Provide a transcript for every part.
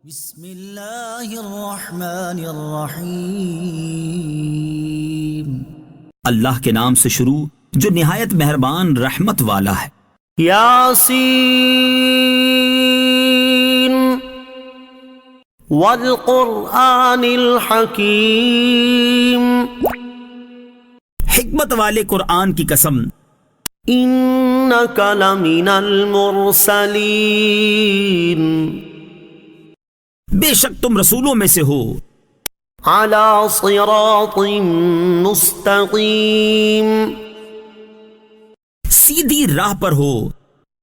بسم اللہ الرحمن الرحیم، اللہ کے نام سے شروع جو نہایت مہربان رحمت والا ہے۔ یاسین والقرآن الحکیم، حکمت والے قرآن کی قسم، انک لمن المرسلین، بے شک تم رسولوں میں سے ہو، علی صراط مستقیم، سیدھی راہ پر ہو،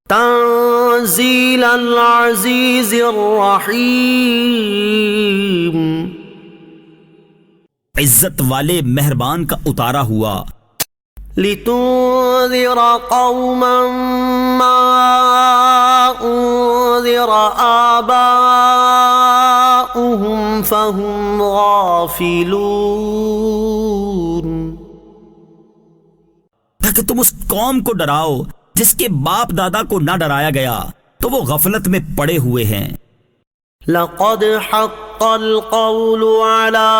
تنزیل العزیز الرحیم، عزت والے مہربان کا اتارا ہوا، لتنذر قوما ما انذر آباؤهم فهم غافلون، تاکہ تم اس قوم کو ڈراؤ جس کے باپ دادا کو نہ ڈرایا گیا تو وہ غفلت میں پڑے ہوئے ہیں۔ لقد حق القول على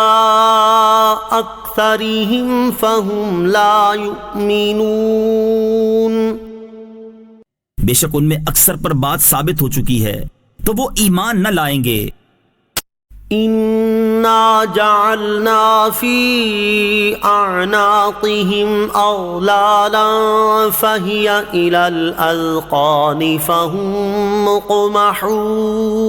اکثرهم فهم لا يؤمنون، بے شک ان میں اکثر پر بات ثابت ہو چکی ہے تو وہ ایمان نہ لائیں گے۔ انا جعلنا في اعناقهم اغلالا فهي الى الاذقان فهم مقمحون،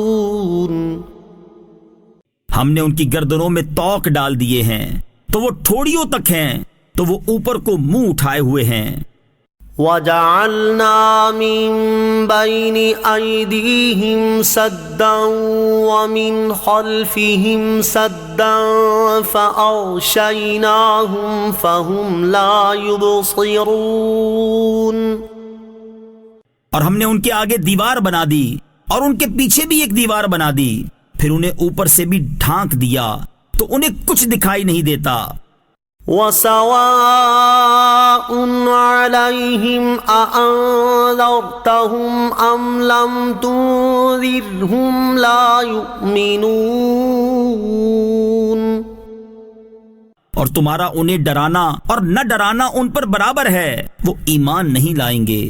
ہم نے ان کی گردنوں میں توق ڈال دیے ہیں تو وہ ٹھوڑیوں تک ہیں تو وہ اوپر کو منہ اٹھائے ہوئے ہیں۔ وجعلنا من بين أيديهم سدا ومن خلفهم سدا فأغشيناهم فهم لا يبصرون، اور ہم نے ان کے آگے دیوار بنا دی اور ان کے پیچھے بھی ایک دیوار بنا دی، پھر انہیں اوپر سے بھی ڈھانک دیا تو انہیں کچھ دکھائی نہیں دیتا۔ وسواء عليهم أأنذرتهم أم لم تنذرهم لا يؤمنون، اور تمہارا انہیں ڈرانا اور نہ ڈرانا ان پر برابر ہے، وہ ایمان نہیں لائیں گے۔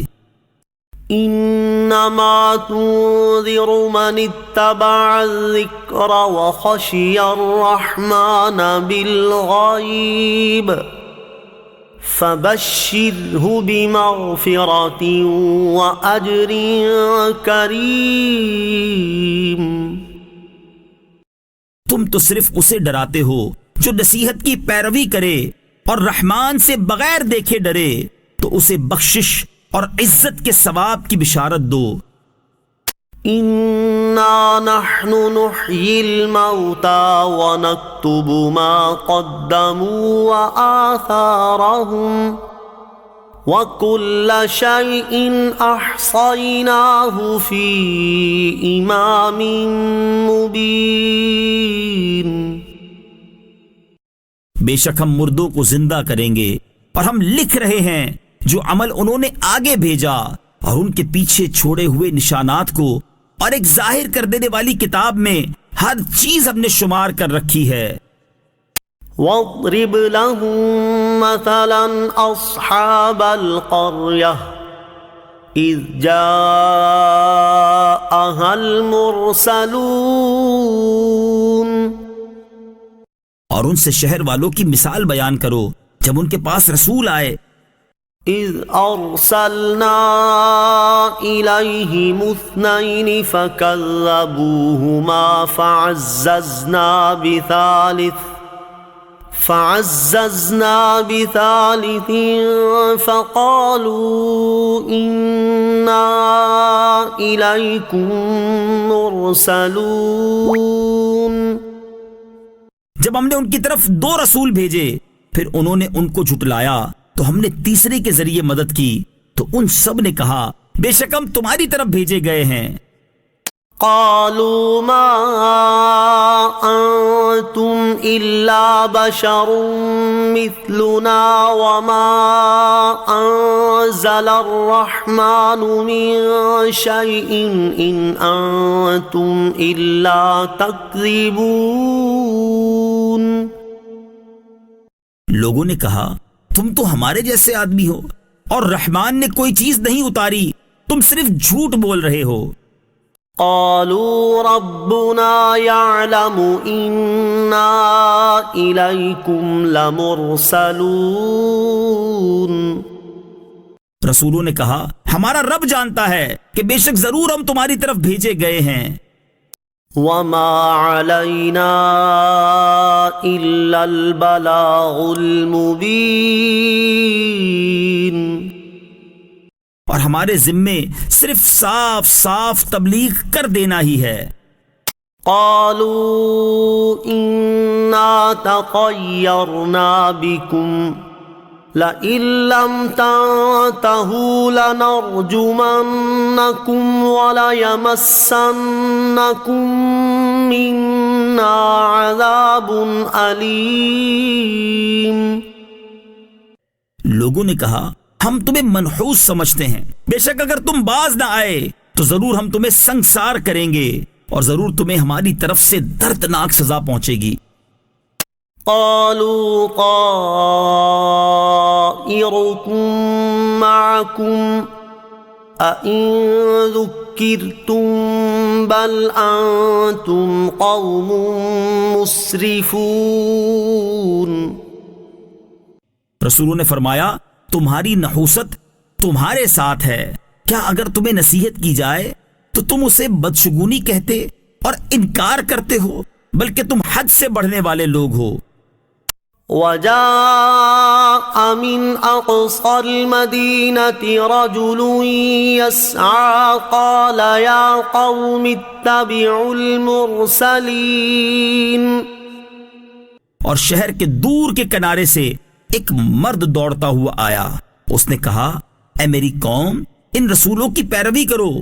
انما تنذر من اتبع الذکر وخشی الرحمن بالغیب فبشرہ بمغفرۃ واجر کریم، تم تو صرف اسے ڈراتے ہو جو نصیحت کی پیروی کرے اور رحمان سے بغیر دیکھے ڈرے، تو اسے بخشش اور عزت کے ثواب کی بشارت دو۔ انا نحن نحیی الموتى ونکتب ما قدموا وآثارهم وكل شيء احصیناہ فی امام مبین، بے شک ہم مردوں کو زندہ کریں گے اور ہم لکھ رہے ہیں جو عمل انہوں نے آگے بھیجا، اور ان کے پیچھے چھوڑے ہوئے نشانات کو اور ایک ظاہر کر دینے والی کتاب میں ہر چیز ہم نے شمار کر رکھی ہے۔ واضرب لهم مثلا اصحاب القرية اذ جاءها المرسلون، اور ان سے شہر والوں کی مثال بیان کرو جب ان کے پاس رسول آئے۔ اذ ارسلنا الیہم اثنین فکذبوہما فعززنا بثالث فقالوا انا الیکم مرسلون، جب ہم نے ان کی طرف 2 رسول بھیجے پھر انہوں نے ان کو جھٹلایا تو ہم نے تیسرے کے ذریعے مدد کی، تو ان سب نے کہا بے شک ہم تمہاری طرف بھیجے گئے ہیں۔ قالوا ما أنتم إلا بشر مثلنا وما أنزل الرحمن من شيء إن أنتم إلا تكذبون. لوگوں نے کہا تم تو ہمارے جیسے آدمی ہو اور رحمان نے کوئی چیز نہیں اتاری، تم صرف جھوٹ بول رہے ہو. قالوا ربنا يعلم إنا إليكم لمرسلون. رسولوں نے کہا ہمارا رب جانتا ہے کہ بے شک ضرور ہم تمہاری طرف بھیجے گئے ہیں. وما علينا إلا البلاغ المبين. اور ہمارے ذمے صرف صاف صاف تبلیغ کر دینا ہی ہے. قالوا إنا تطيرنا بكم لئن لم تنتهوا لنرجمنكم وليمسنكم منا عذاب أليم. لوگوں نے کہا ہم تمہیں منحوس سمجھتے ہیں، بے شک اگر تم باز نہ آئے تو ضرور ہم تمہیں سنگسار کریں گے اور ضرور تمہیں ہماری طرف سے دردناک سزا پہنچے گی. قالوا طائركم معكم أئن ذكرتم بل أنتم قوم مسرفون. رسولوں نے فرمایا تمہاری نحوست تمہارے ساتھ ہے، کیا اگر تمہیں نصیحت کی جائے تو تم اسے بدشگونی کہتے اور انکار کرتے ہو، بلکہ تم حد سے بڑھنے والے لوگ ہو. وجاء من أقصى المدينة رجل يسعى قال يا قوم اتبعوا المرسلين. اور شہر کے دور کے کنارے سے ایک مرد دوڑتا ہوا آیا، اس نے کہا اے میری قوم ان رسولوں کی پیروی کرو.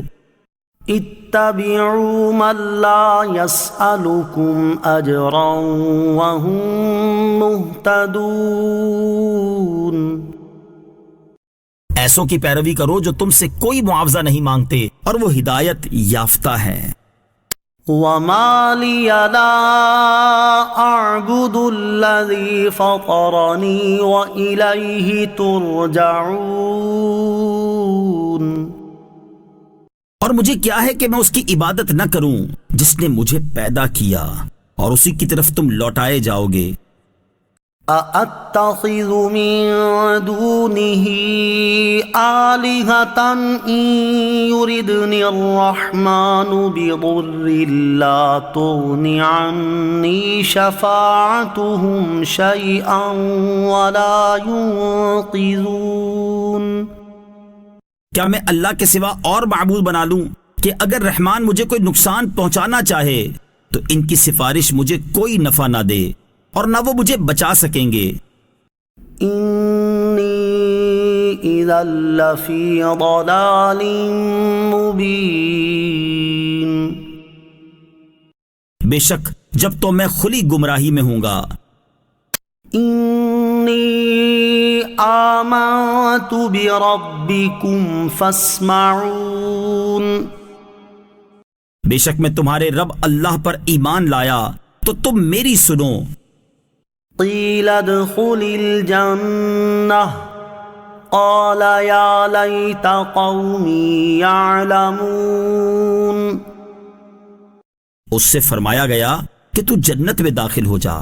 اتبعوا من لا يسألكم أجرا وهم مهتدون. ایسوں کی پیروی کرو جو تم سے کوئی معاوضہ نہیں مانگتے اور وہ ہدایت یافتہ ہے. وما لي لا أعبد الذي فطرني وإليه ترجعون. اور مجھے کیا ہے کہ میں اس کی عبادت نہ کروں جس نے مجھے پیدا کیا اور اسی کی طرف تم لوٹائے جاؤ گے. أأتخذ من دونه آلهة إن يردني الرحمن بضر لا تغن عني شفاعتهم شيئا ولا ينقذون. کیا میں اللہ کے سوا اور معبود بنا لوں کہ اگر رحمان مجھے کوئی نقصان پہنچانا چاہے تو ان کی سفارش مجھے کوئی نفع نہ دے اور نہ وہ مجھے بچا سکیں گے. انی اذا لفی ضلال مبین. بے شک جب تو میں کھلی گمراہی میں ہوں گا. انی آمنت بربکم فاسمعون. بے شک میں تمہارے رب اللہ پر ایمان لایا تو تم میری سنو. قیل ادخل الجنہ قال یا لیت قومی یعلمون. اس سے فرمایا گیا کہ تو جنت میں داخل ہو جا.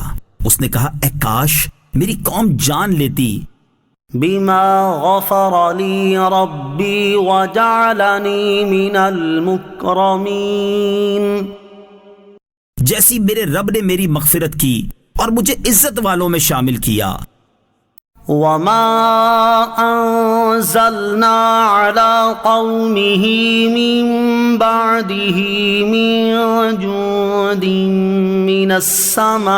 اس نے کہا اے کاش میری قوم جان لیتی. بما غفر لی ربی وجعلنی من المکرمین. جیسی میرے رب نے میری مغفرت کی اور مجھے عزت والوں میں شامل کیا. وما انزلنا على قومه من بعده من جند من السماء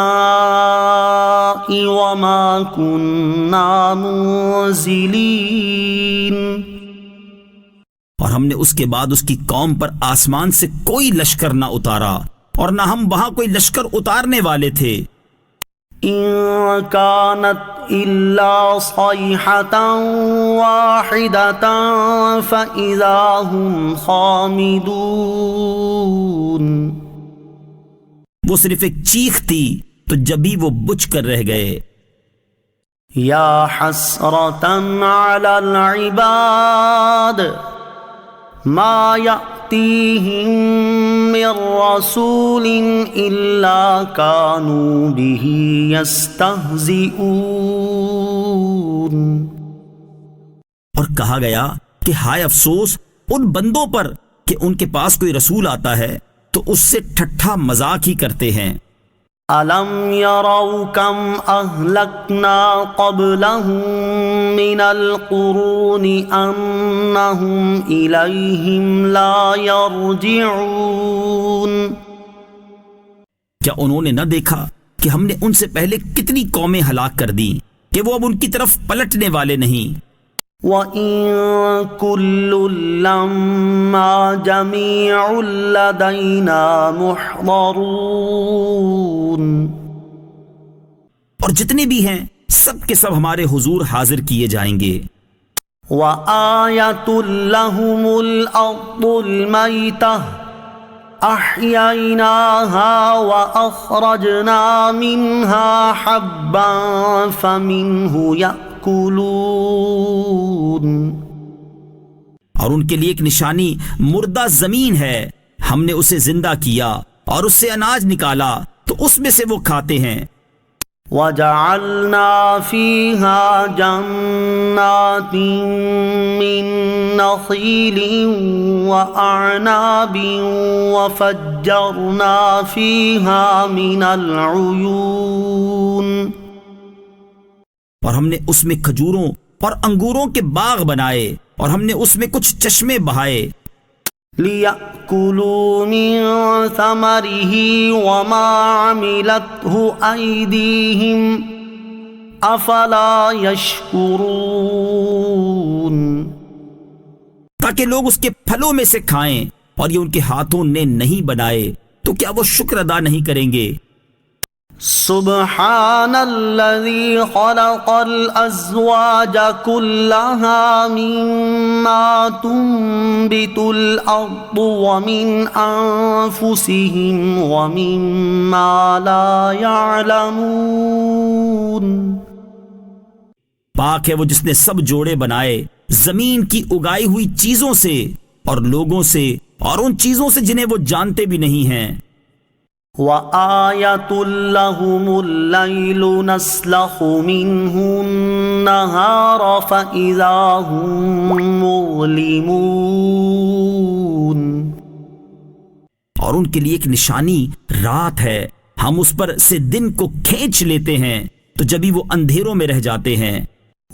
وما كنا منزلين. اور ہم نے اس کے بعد اس کی قوم پر آسمان سے کوئی لشکر نہ اتارا اور نہ ہم وہاں کوئی لشکر اتارنے والے تھے. إن كانت إلا صيحة واحدة فإذا هم خامدون. وہ صرف ایک چیخ تھی تو جبھی وہ بجھ کر رہ گئے. یا حسرة على العباد ما يأتيهم من رسول إلا كانوا به يستهزئون. اور کہا گیا کہ ہائے افسوس ان بندوں پر کہ ان کے پاس کوئی رسول آتا ہے تو اس سے ٹھٹھا مذاق ہی کرتے ہیں. أَلَمْ يَرَوْا كَمْ أَهْلَكْنَا قَبْلَهُمْ مِنَ الْقُرُونِ أَنَّهُمْ إِلَيْهِمْ لَا يَرْجِعُونَ. کیا انہوں نے نہ دیکھا کہ ہم نے ان سے پہلے کتنی قومیں ہلاک کر دیں کہ وہ اب ان کی طرف پلٹنے والے نہیں. وَإِن كُلٌّ لَّمَّا جَمِيعٌ لَّدَيْنَا مُحْضَرُونَ. اور جتنے بھی ہیں سب کے سب ہمارے حضور حاضر کیے جائیں گے. وَآيَةٌ لَّهُمُ الْأَرْضُ الْمَيْتَةُ أَحْيَيْنَاهَا وَأَخْرَجْنَا مِنْهَا حَبًّا فَمِنْهُ يَأْكُلُونَ. اور ان کے لیے ایک نشانی مردہ زمین ہے، ہم نے اسے زندہ کیا اور اس سے اناج نکالا تو اس میں سے وہ کھاتے ہیں. وَجَعَلْنَا فِيهَا جَنَّاتٍ مِّن نَّخِيلٍ وَأَعْنَابٍ وَفَجَّرْنَا فِيهَا مِنَ الْعُيُونِ. اور ہم نے اس میں کھجوروں اور انگوروں کے باغ بنائے اور ہم نے اس میں کچھ چشمے بہائے. لِيَأْكُلُوا مِن ثَمَرِهِ وَمَا عَمِلَتْهُ أَيْدِيهِمْ أَفَلَا يَشْكُرُونَ. تاکہ لوگ اس کے پھلوں میں سے کھائیں اور یہ ان کے ہاتھوں نے نہیں بنائے تو کیا وہ شکر ادا نہیں کریں گے. سبحان الذي خلق الأزواج كلها مما تنبت الأرض ومن أنفسهم ومما لا يعلمون. پاک ہے وہ جس نے سب جوڑے بنائے زمین کی اگائی ہوئی چیزوں سے اور لوگوں سے اور ان چیزوں سے جنہیں وہ جانتے بھی نہیں ہیں. وَآيَةٌ لَّهُمُ اللَّيْلُ نَسْلَخُ مِنْهُ النَّهَارَ فَإِذَا هُم مُظْلِمُونَ. اور ان کے لیے ایک نشانی رات ہے، ہم اس پر سے دن کو کھینچ لیتے ہیں تو جبھی وہ اندھیروں میں رہ جاتے ہیں.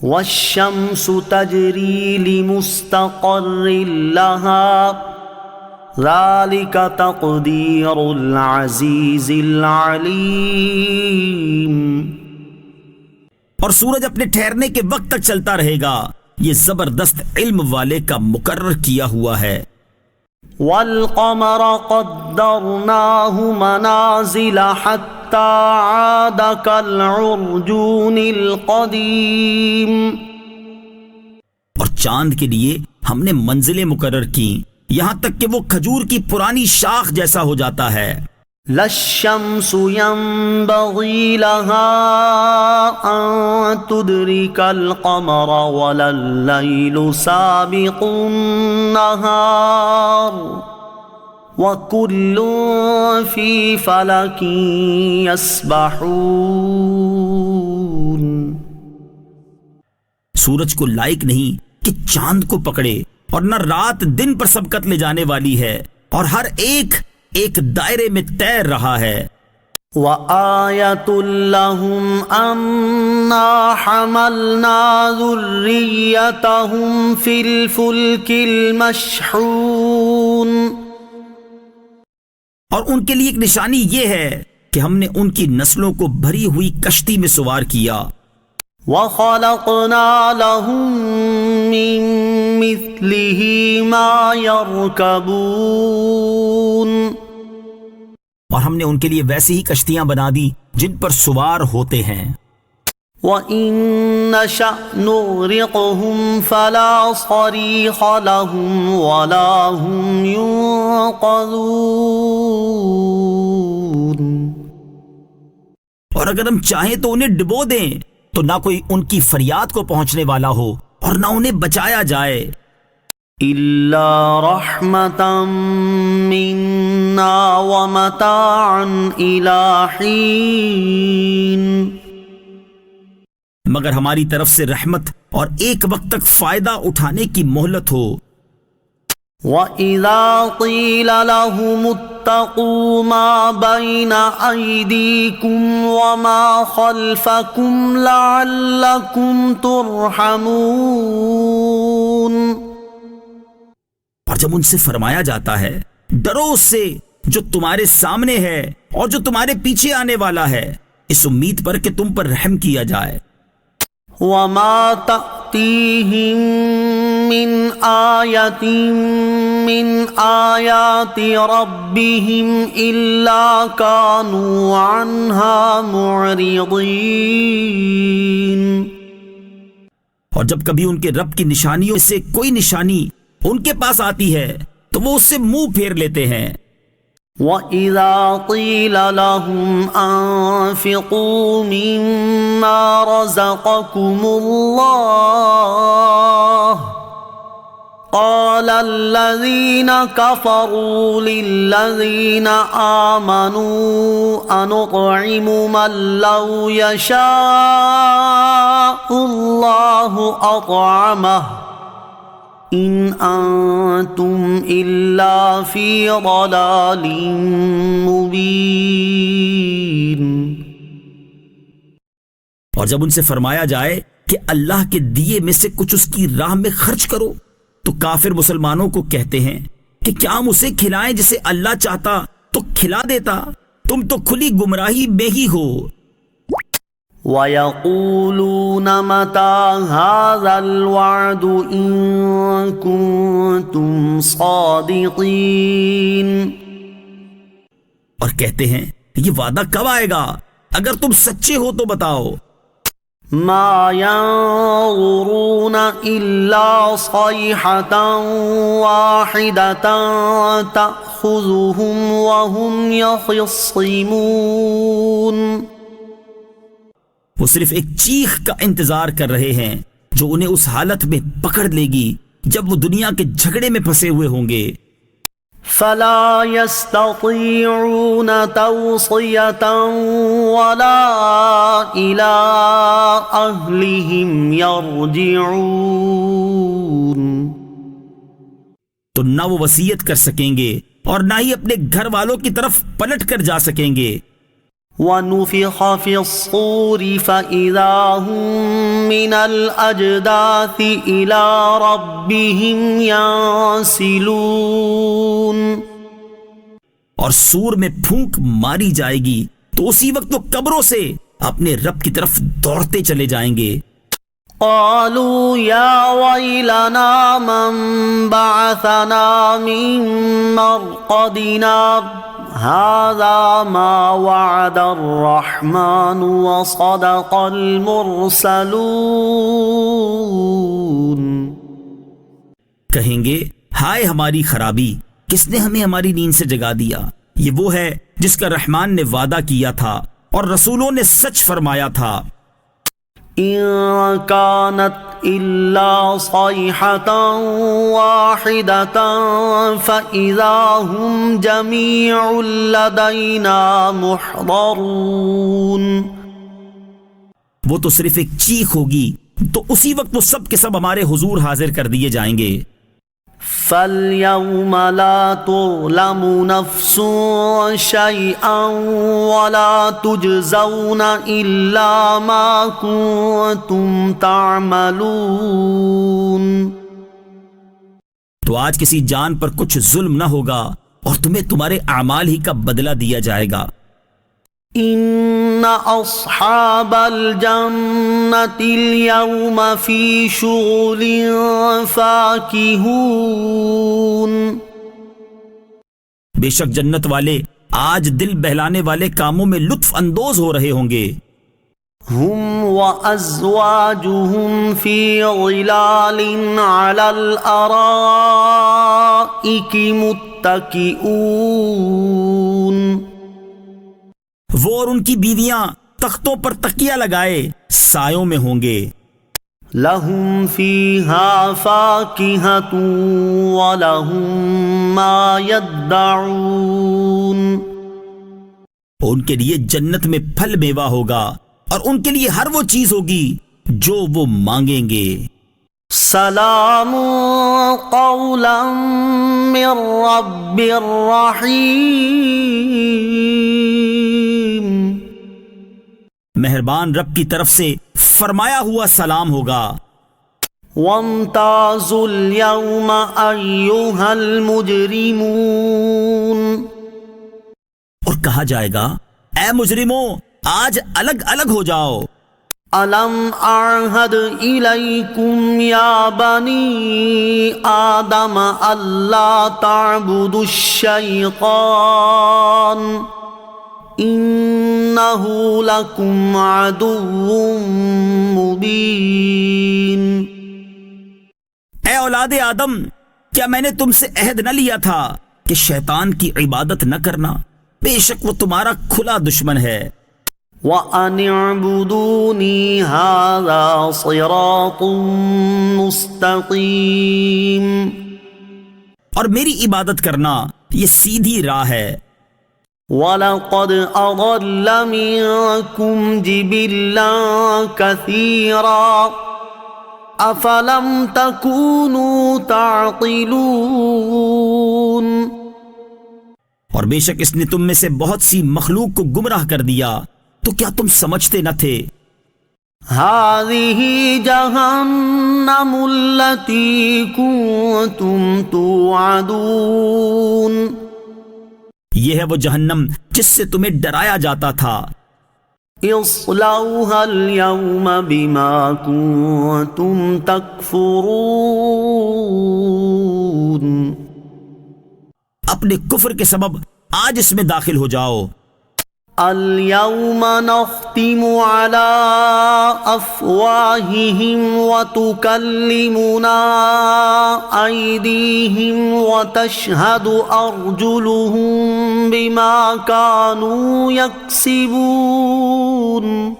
وَالشَّمْسُ تَجْرِي لِمُسْتَقَرٍّ لَّهَا ذَلِكَ تَقْدِيرُ الْعَزِيزِ الْعَلِيمِ. اور سورج اپنے ٹھہرنے کے وقت تک چلتا رہے گا، یہ زبردست علم والے کا مقرر کیا ہوا ہے. وَالْقَمَرَ قَدَّرْنَاهُ مَنَازِلَ حَتَّى عَادَ كَالْعُرْجُونِ الْقَدِيمِ. اور چاند کے لیے ہم نے منزلیں مقرر کی یہاں تک کہ وہ کھجور کی پرانی شاخ جیسا ہو جاتا ہے. لا الشمس ينبغي لها أن تدرك القمر ولا الليل سابق النهار وكل في فلك يسبحون. سورج کو لائق نہیں کہ چاند کو پکڑے اور نہ رات دن پر سبقت لے جانے والی ہے اور ہر ایک ایک دائرے میں تیر رہا ہے. وَآيَةٌ لَّهُمْ أَنَّا حَمَلْنَا ذُرِّيَّتَهُمْ فِي الْفُلْكِ الْمَشْحُونِ. اور ان کے لیے ایک نشانی یہ ہے کہ ہم نے ان کی نسلوں کو بھری ہوئی کشتی میں سوار کیا. وَخَلَقْنَا لَهُم مِّن مِّثْلِهِ مَا يَرْكَبُونَ. اور ہم نے ان کے لیے ویسی ہی کشتیاں بنا دی جن پر سوار ہوتے ہیں۔ وَإِن نَّشَأْ نُغْرِقْهُمْ فَلَا صَرِيخَ لَهُمْ وَلَا هُمْ يُنقَذُونَ۔ اور اگر ہم چاہیں تو انہیں ڈبو دیں تو نہ کوئی ان کی فریاد کو پہنچنے والا ہو اور نہ انہیں بچایا جائے۔ إِلَّا رَحْمَةً مِّنَّا وَمَتَاعًا إِلَىٰ حِينٍ، مگر ہماری طرف سے رحمت اور ایک وقت تک فائدہ اٹھانے کی مہلت ہو۔ وَإِذَا قِيلَ لَهُمُ اتَّقُوا مَا بَيْنَ أَيْدِيكُمْ وَمَا خَلْفَكُمْ لَعَلَّكُمْ تُرْحَمُونَ، اور جب ان سے فرمایا جاتا ہے ڈرو اس سے جو تمہارے سامنے ہے اور جو تمہارے پیچھے آنے والا ہے، اس امید پر کہ تم پر رحم کیا جائے۔ وَمَا تَأْتِيهِم مِّنْ آيَةٍ مِّنْ آيَاتِ رَبِّهِمْ إِلَّا كَانُوا عَنْهَا مُعْرِضِينَ، اور جب کبھی ان کے رب کی نشانیوں سے کوئی نشانی ان کے پاس آتی ہے تو وہ اس سے منہ پھیر لیتے ہیں۔ وَإِذَا قِيلَ لَهُمْ أَنفِقُوا مِمَّا رَزَقَكُمُ اللَّهُ قَالَ الَّذِينَ كَفَرُوا لِلَّذِينَ آمَنُوا أَنُطْعِمُ مَن لَّوْ يَشَاءُ اللَّهُ أَطْعَمَهُ إِنْ أَنْتُمْ إِلَّا فِي ضَلَالٍ مُبِينٍ۔ اور جب ان سے فرمایا جائے کہ اللہ کے دیے میں سے کچھ اس کی راہ میں خرچ کرو تو کافر مسلمانوں کو کہتے ہیں کہ کیا ہم اسے کھلائیں جسے اللہ چاہتا تو کھلا دیتا، تم تو کھلی گمراہی میں ہی ہو۔ وَيَقُولُونَ مَتَى هَذَا الْوَعْدُ إِن كُنتُمْ صَادِقِينَ، اور کہتے ہیں یہ وعدہ کب آئے گا، اگر تم سچے ہو تو بتاؤ۔ مَا يَنظُرُونَ إِلَّا صَيْحَةً وَاحِدَةً تَأْخُذُهُمْ وَهُمْ يَخِصِّمُونَ، وہ صرف ایک چیخ کا انتظار کر رہے ہیں جو انہیں اس حالت میں پکڑ لے گی جب وہ دنیا کے جھگڑے میں پھنسے ہوئے ہوں گے۔ فَلَا يَسْتَطِيعُونَ تَوْصِيَةً وَلَا إِلَىٰ أَهْلِهِمْ يَرْجِعُونَ، تو نہ وہ وصیت کر سکیں گے اور نہ ہی اپنے گھر والوں کی طرف پلٹ کر جا سکیں گے۔ وَنُفِخَ فِي الصُّورِ فَإِذَا هُم مِّنَ الْأَجْدَاثِ إِلَىٰ رَبِّهِمْ يَنسِلُونَ، اور سور میں پھونک ماری جائے گی تو اسی وقت وہ قبروں سے اپنے رب کی طرف دوڑتے چلے جائیں گے۔ قالوا يا ويلنا من بعثنا من مرقدنا هذا ما وعد الرحمن وصدق المرسلون، کہیں گے ہائے ہماری خرابی، کس نے ہمیں ہماری نیند سے جگا دیا، یہ وہ ہے جس کا رحمان نے وعدہ کیا تھا اور رسولوں نے سچ فرمایا تھا۔ إن كانت إلا صيحة واحدة فإذا هم جميع لدينا محضرون، وہ تو صرف ایک چیخ ہوگی تو اسی وقت وہ سب کے سب ہمارے حضور حاضر کر دیے جائیں گے۔ فَالْيَوْمَ لَا تُظْلَمُ نَفْسٌ شَيْئًا وَلَا تُجْزَوْنَ إِلَّا مَا كُنتُمْ تَعْمَلُونَ، تو آج کسی جان پر کچھ ظلم نہ ہوگا اور تمہیں تمہارے اعمال ہی کا بدلہ دیا جائے گا۔ إِنَّ أَصْحَابَ الْجَنَّةِ الْيَوْمَ فِي شُغُلٍ فَاكِهُونَ، بے شک جنت والے آج دل بہلانے والے کاموں میں لطف اندوز ہو رہے ہوں گے. هم وأزواجهم في ظلال على الأرائك متكئون. وہ اور ان کی بیویاں تختوں پر تکیہ لگائے سایوں میں ہوں گے. لهم فيها فاكهة ولهم ما يدعون. ان کے لیے جنت میں پھل میوہ ہوگا اور ان کے لیے ہر وہ چیز ہوگی جو وہ مانگیں گے. سلام قولا من رب الرحیم. مہربان رب کی طرف سے فرمایا ہوا سلام ہوگا. وامتازوا اليوم ایھا المجرمون. اور کہا جائے گا اے مجرموں آج الگ الگ ہو جاؤ. الم اعہد الیکم یا بنی آدم الا تعبدوا الشیطان انہ لکم عدو مبین. اے اولاد آدم کیا میں نے تم سے عہد نہ لیا تھا کہ شیطان کی عبادت نہ کرنا؟ بے شک وہ تمہارا کھلا دشمن ہے. وَأَنِ اعْبُدُونِي هَذَا صِرَاطٌ مُسْتَقِيمٌ. اور میری عبادت کرنا یہ سیدھی راہ ہے. وَلَقَدْ أَضَلَّ مِنكُمْ جِبِلًّا كَثِيرًا أَفَلَمْ تَكُونُوا تَعْقِلُونَ. اور بے شک اس نے تم میں سے بہت سی مخلوق کو گمراہ کر دیا تو کیا تم سمجھتے نہ تھے؟ هذه جهنم التي كنتم توعدون. یہ ہے وہ جہنم جس سے تمہیں ڈرایا جاتا تھا. اصلوها اليوم بما كنتم تكفرون. اپنے کفر کے سبب آج اس میں داخل ہو جاؤ. اليوم نختم على افواههم وتكلمنا ايديهم وتشهد ارجلهم بما كانوا يكسبون.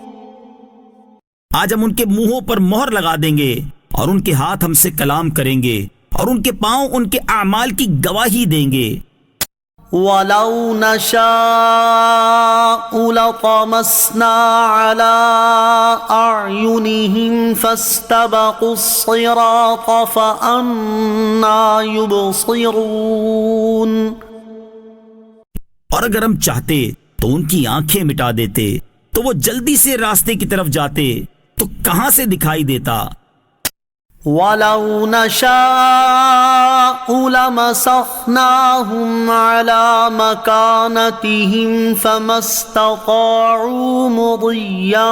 آج ہم ان کے منہوں پر مہر لگا دیں گے اور ان کے ہاتھ ہم سے کلام کریں گے اور ان کے پاؤں ان کے اعمال کی گواہی دیں گے. وَلَوْ نَشَاءُ لَطَمَسْنَا عَلَىٰ أَعْيُنِهِمْ فَاسْتَبَقُوا الصِّرَاطَ فَأَنَّىٰ يُبْصِرُونَ. اور اگر ہم چاہتے تو ان کی آنکھیں مٹا دیتے تو وہ جلدی سے راستے کی طرف جاتے تو کہاں سے دکھائی دیتا. وَلَوْ نَشَاءُ لَمَسَخْنَاهُمْ عَلَىٰ مَكَانَتِهِمْ فَمَا اسْتَطَاعُوا مُضِيًّا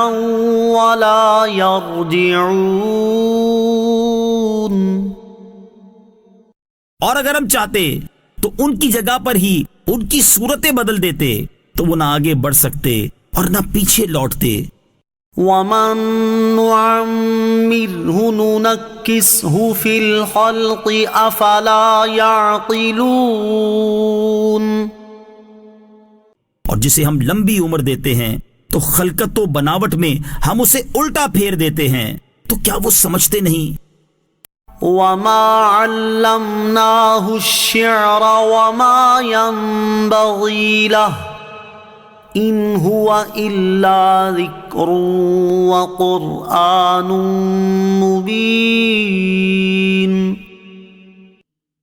وَلَا يَرْجِعُونَ. اور اگر ہم چاہتے تو ان کی جگہ پر ہی ان کی صورتیں بدل دیتے تو وہ نہ آگے بڑھ سکتے اور نہ پیچھے لوٹتے. وَمَن نُعَمِّرْهُ نُنَكِّسْهُ فِي الْخَلْقِ أَفَلَا يَعْقِلُونَ. اور جسے ہم لمبی عمر دیتے ہیں تو خلقت و بناوٹ میں ہم اسے الٹا پھیر دیتے ہیں تو کیا وہ سمجھتے نہیں؟ وَمَا عَلَّمْنَاهُ الشِّعْرَ وَمَا يَنبَغِي لَهُ ان هو الا ذکر وقرآن مبین.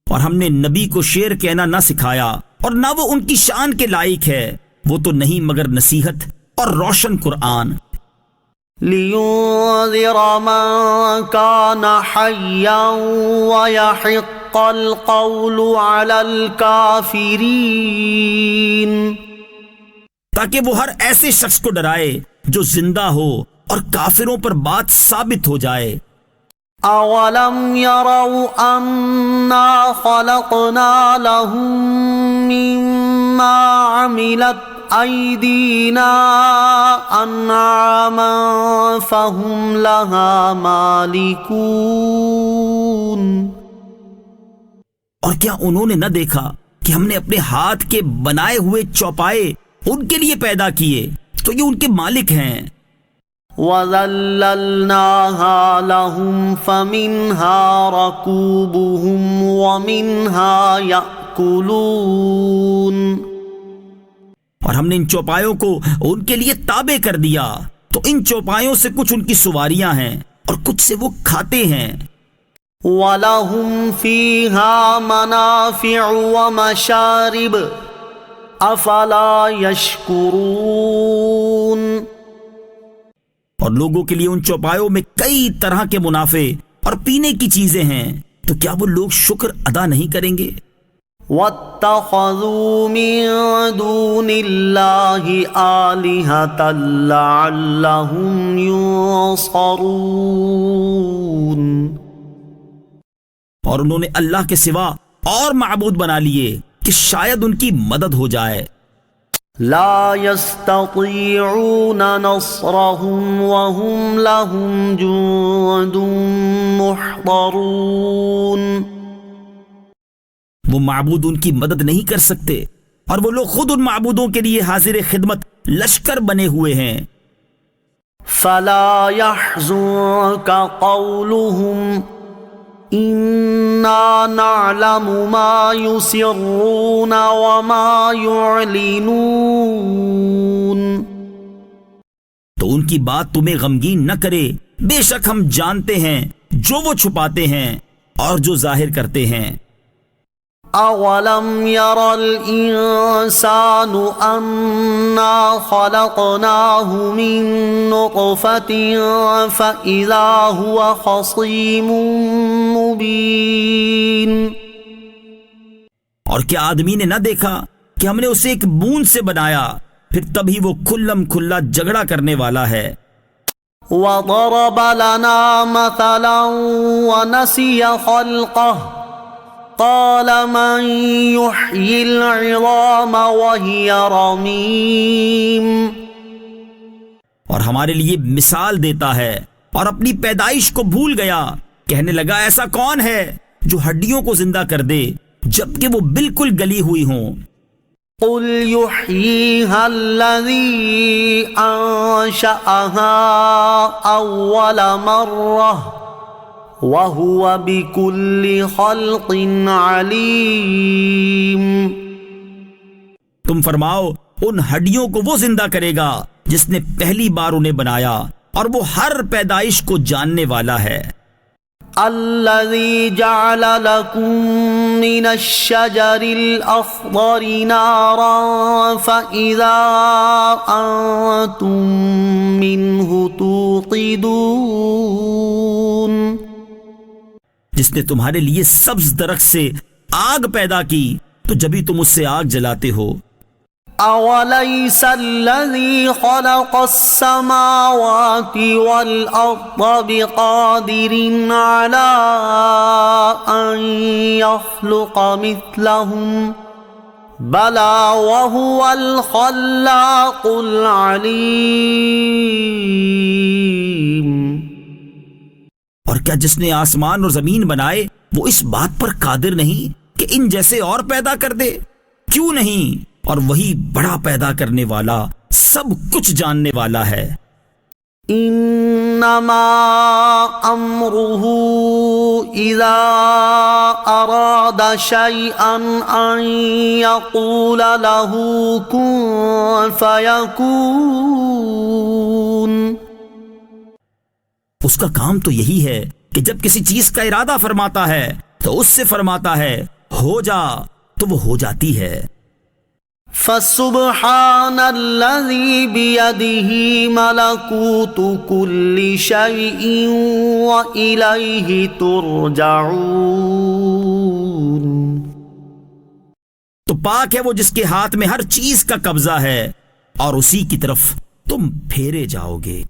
اور ہم نے نبی کو شعر کہنا نہ سکھایا اور نہ وہ ان کی شان کے لائق ہے. وہ تو نہیں مگر نصیحت اور روشن قرآن. لِيُنذِرَ مَن كَانَ حَيًّا وَيَحِقَّ الْقَوْلُ عَلَى الْكَافِرِينَ. تاکہ وہ ہر ایسے شخص کو ڈرائے جو زندہ ہو اور کافروں پر بات ثابت ہو جائے. اولم يروا انا خلقنا لهم مما عملت أيدينا أنعاما فهم لها مالكون. اور کیا انہوں نے نہ دیکھا کہ ہم نے اپنے ہاتھ کے بنائے ہوئے چوپائے ان کے لیے پیدا کیے تو یہ ان کے مالک ہیں. وَذَلَّلْنَاهَا لَهُمْ فَمِنْهَا رَكُوبُهُمْ وَمِنْهَا يَأْكُلُونَ. اور ہم نے ان چوپایوں کو ان کے لیے تابع کر دیا تو ان چوپایوں سے کچھ ان کی سواریاں ہیں اور کچھ سے وہ کھاتے ہیں. وَلَهُمْ فِيهَا مَنَافِعُ وَمَشَارِبُ أَفَلَا يَشْكُرُونَ. اور لوگوں کے لیے ان چوپایوں میں کئی طرح کے منافع اور پینے کی چیزیں ہیں تو کیا وہ لوگ شکر ادا نہیں کریں گے؟ وَاتَّخَذُوا مِن دُونِ اللَّهِ آلِهَةً لَعَلَّهُمْ يُنصَرُونَ. اور انہوں نے اللہ کے سوا اور معبود بنا لیے کہ شاید ان کی مدد ہو جائے. لا يستطيعون نصرهم وهم لهم جند محضرون. وہ معبود ان کی مدد نہیں کر سکتے اور وہ لوگ خود ان معبودوں کے لیے حاضر خدمت لشکر بنے ہوئے ہیں. فلا يحزنك قولهم إنا نعلم ما يسرون وما يعلنون. تو ان کی بات تمہیں غمگین نہ کرے، بے شک ہم جانتے ہیں جو وہ چھپاتے ہیں اور جو ظاہر کرتے ہیں. اولم ير الانسان انا خلقناه من نطفة فاذا هو خصيم مبين. اور کیا آدمی نے نہ دیکھا کہ ہم نے اسے ایک بوند سے بنایا پھر تبھی وہ کھلم کھلا جھگڑا کرنے والا ہے. وضرب لنا مثلا ونسي خلقه قال من يحيي العظام وهي رميم. اور ہمارے لیے مثال دیتا ہے اور اپنی پیدائش کو بھول گیا. کہنے لگا ایسا کون ہے جو ہڈیوں کو زندہ کر دے جبکہ وہ بالکل گلی ہوئی ہوں. قل يحييها الذي أنشأها أول مرة وَهُوَ بِكُلِّ خَلْقٍ عَلِيمٌ. تم فرماؤ ان ہڈیوں کو وہ زندہ کرے گا جس نے پہلی بار انہیں بنایا اور وہ ہر پیدائش کو جاننے والا ہے. الَّذِي جَعَلَ لَكُم مِّنَ الشَّجَرِ الْأَخْضَرِ نَارًا فَإِذَا أَنتُم مِّنْهُ تُوقِدُونَ. جس نے تمہارے لیے سبز درخت سے آگ پیدا کی تو جبھی تم اس سے آگ جلاتے ہو. أَوَلَيْسَ الَّذِي خَلَقَ السَّمَاوَاتِ وَالْأَرْضَ بِقَادِرٍ عَلَىٰ أَن يَخْلُقَ مِثْلَهُم بَلَىٰ وَهُوَ الْخَلَّاقُ الْعَلِيمُ. اور کیا جس نے آسمان اور زمین بنائے وہ اس بات پر قادر نہیں کہ ان جیسے اور پیدا کر دے؟ کیوں نہیں، اور وہی بڑا پیدا کرنے والا سب کچھ جاننے والا ہے. انما امره اذا اراد شيئا ان يقول له كن فيكون. اس کا کام تو یہی ہے کہ جب کسی چیز کا ارادہ فرماتا ہے تو اس سے فرماتا ہے ہو جا تو وہ ہو جاتی ہے. فسبحان الذي بيده ملكوت كل شيء وإليه ترجعون. تو پاک ہے وہ جس کے ہاتھ میں ہر چیز کا قبضہ ہے اور اسی کی طرف تم پھیرے جاؤ گے.